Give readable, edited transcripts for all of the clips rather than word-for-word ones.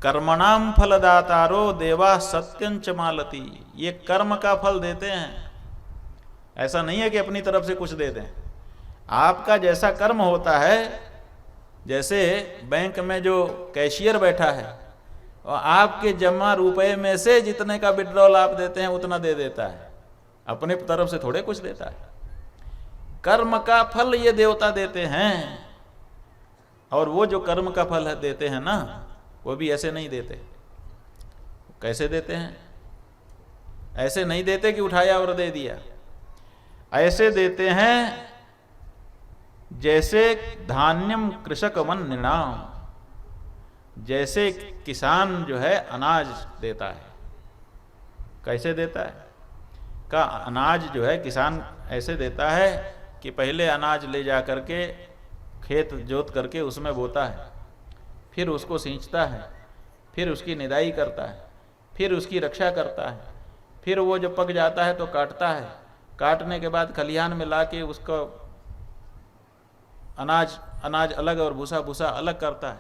कर्मणाम फलदातारो देवा सत्यंच मालती, ये कर्म का फल देते हैं। ऐसा नहीं है कि अपनी तरफ से कुछ दे दें। आपका जैसा कर्म होता है, जैसे बैंक में जो कैशियर बैठा है और आपके जमा रुपए में से जितने का विड्रॉल आप देते हैं उतना दे देता है, अपने तरफ से थोड़े कुछ देता है। कर्म का फल ये देवता देते हैं, और वो जो कर्म का फल देते हैं ना, वो भी ऐसे नहीं देते। कैसे देते हैं? ऐसे नहीं देते कि उठाया और दे दिया। ऐसे देते हैं जैसे धान्यम कृषक वन नृणाम, जैसे किसान जो है अनाज देता है। कैसे देता है? का अनाज जो है किसान ऐसे देता है कि पहले अनाज ले जा करके खेत जोत करके उसमें बोता है, फिर उसको सींचता है, फिर उसकी निदाई करता है, फिर उसकी रक्षा करता है, फिर वो जब पक जाता है तो काटता है, काटने के बाद खलिहान में ला के उसको अनाज अलग और भूसा अलग करता है,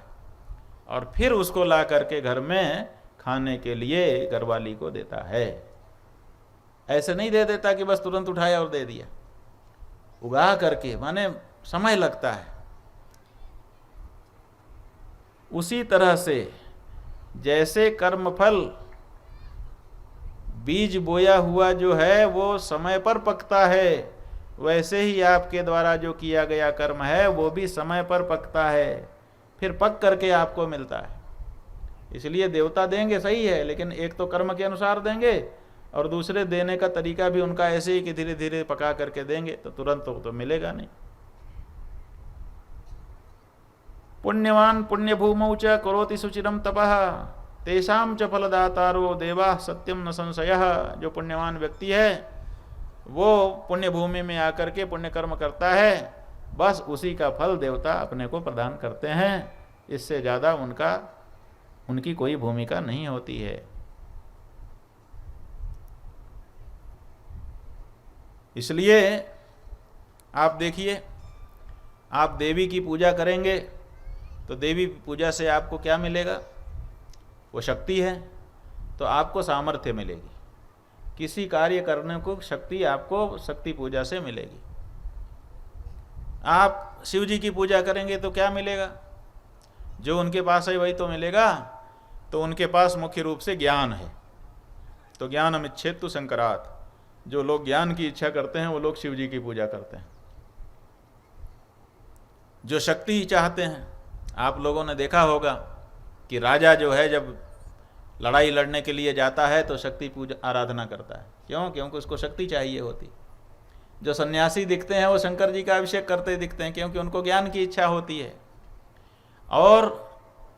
और फिर उसको ला करके घर में खाने के लिए घरवाली को देता है। ऐसे नहीं दे देता कि बस तुरंत उठाया और दे दिया। उगा करके, माने समय लगता है। उसी तरह से जैसे कर्मफल बीज बोया हुआ जो है वो समय पर पकता है, वैसे ही आपके द्वारा जो किया गया कर्म है वो भी समय पर पकता है, फिर पक करके आपको मिलता है। इसलिए देवता देंगे सही है, लेकिन एक तो कर्म के अनुसार देंगे और दूसरे देने का तरीका भी उनका ऐसे ही कि धीरे धीरे पका करके देंगे, तो तुरंत तो मिलेगा नहीं। पुण्यवान पुण्य भूमौ च करोति सुचिरम तपः तेषाम च फलदातारो देवा सत्यम न संशयः। जो पुण्यवान व्यक्ति है वो पुण्य भूमि में आकर के पुण्य कर्म करता है, बस उसी का फल देवता अपने को प्रदान करते हैं। इससे ज़्यादा उनकी कोई भूमिका नहीं होती है। इसलिए आप देखिए, आप देवी की पूजा करेंगे तो देवी पूजा से आपको क्या मिलेगा? वो शक्ति है, तो आपको सामर्थ्य मिलेगी। किसी कार्य करने को शक्ति आपको शक्ति पूजा से मिलेगी। आप शिव जी की पूजा करेंगे तो क्या मिलेगा? जो उनके पास है वही तो मिलेगा। तो उनके पास मुख्य रूप से ज्ञान है, तो ज्ञानम इच्छेतु शंकरात्। जो लोग ज्ञान की इच्छा करते हैं वो लोग शिव जी की पूजा करते हैं। जो शक्ति चाहते हैं, आप लोगों ने देखा होगा कि राजा जो है जब लड़ाई लड़ने के लिए जाता है तो शक्ति पूजा आराधना करता है। क्यों? क्योंकि उसको शक्ति चाहिए होती। जो सन्यासी दिखते हैं वो शंकर जी का अभिषेक करते दिखते हैं, क्योंकि उनको ज्ञान की इच्छा होती है। और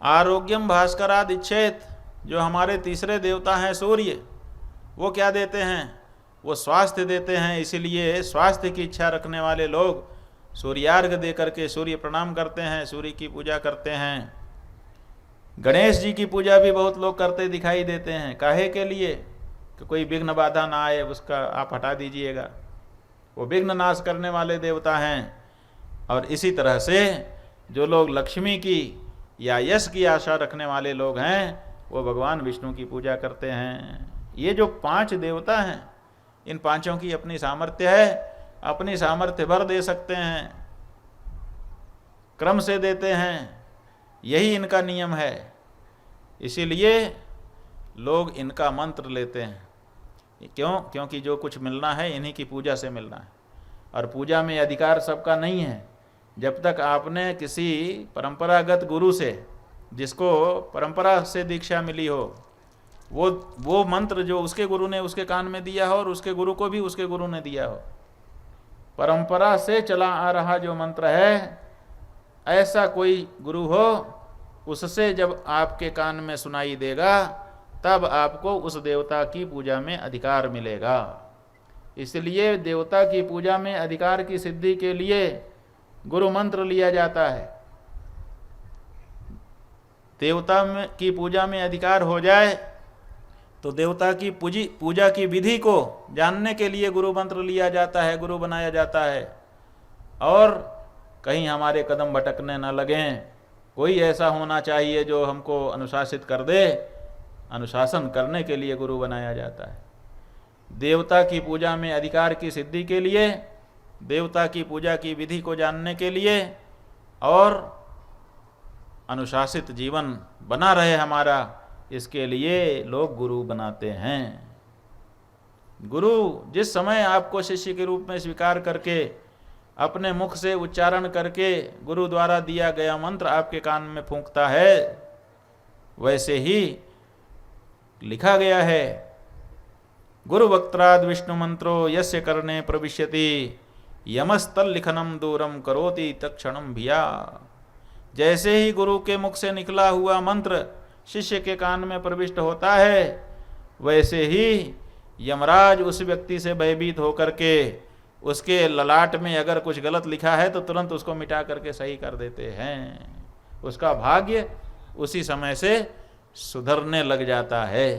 आरोग्यम भास्कराद इच्छेत, जो हमारे तीसरे देवता हैं सूर्य, वो क्या देते हैं? वो स्वास्थ्य देते हैं। इसीलिए स्वास्थ्य की इच्छा रखने वाले लोग सूर्यार्घ दे करके सूर्य प्रणाम करते हैं, सूर्य की पूजा करते हैं। गणेश जी की पूजा भी बहुत लोग करते दिखाई देते हैं। काहे के लिए? कि कोई विघ्न बाधा ना आए, उसका आप हटा दीजिएगा। वो विघ्न नाश करने वाले देवता हैं। और इसी तरह से जो लोग लक्ष्मी की या यश की आशा रखने वाले लोग हैं वो भगवान विष्णु की पूजा करते हैं। ये जो 5 देवता हैं, इन 5 की अपनी सामर्थ्य है, अपनी सामर्थ्य भर दे सकते हैं, क्रम से देते हैं। यही इनका नियम है। इसीलिए लोग इनका मंत्र लेते हैं। क्यों? क्योंकि जो कुछ मिलना है इन्हीं की पूजा से मिलना है। और पूजा में अधिकार सबका नहीं है। जब तक आपने किसी परंपरागत गुरु से, जिसको परंपरा से दीक्षा मिली हो, वो मंत्र जो उसके गुरु ने उसके कान में दिया हो और उसके गुरु को भी उसके गुरु ने दिया हो, परंपरा से चला आ रहा जो मंत्र है, ऐसा कोई गुरु हो, उससे जब आपके कान में सुनाई देगा तब आपको उस देवता की पूजा में अधिकार मिलेगा। इसलिए देवता की पूजा में अधिकार की सिद्धि के लिए गुरु मंत्र लिया जाता है। देवता की पूजा में अधिकार हो जाए तो देवता की पूजा की विधि को जानने के लिए गुरु मंत्र लिया जाता है, गुरु बनाया जाता है। और कहीं हमारे कदम भटकने न लगें, कोई ऐसा होना चाहिए जो हमको अनुशासित कर दे। अनुशासन करने के लिए गुरु बनाया जाता है। देवता की पूजा में अधिकार की सिद्धि के लिए, देवता की पूजा की विधि को जानने के लिए और अनुशासित जीवन बना रहे हमारा, इसके लिए लोग गुरु बनाते हैं। गुरु जिस समय आपको शिष्य के रूप में स्वीकार करके अपने मुख से उच्चारण करके गुरु द्वारा दिया गया मंत्र आपके कान में फूंकता है, वैसे ही लिखा गया है, गुरु वक्त्राद विष्णु मंत्रो यस्य कर्णे प्रविश्यति यमस्तल लिखनम दूरम करोति तत्क्षणम भिया। जैसे ही गुरु के मुख से निकला हुआ मंत्र शिष्य के कान में प्रविष्ट होता है, वैसे ही यमराज उस व्यक्ति से भयभीत होकर के उसके ललाट में अगर कुछ गलत लिखा है तो तुरंत उसको मिटा करके सही कर देते हैं। उसका भाग्य उसी समय से सुधरने लग जाता है।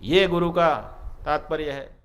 ये गुरु का तात्पर्य है।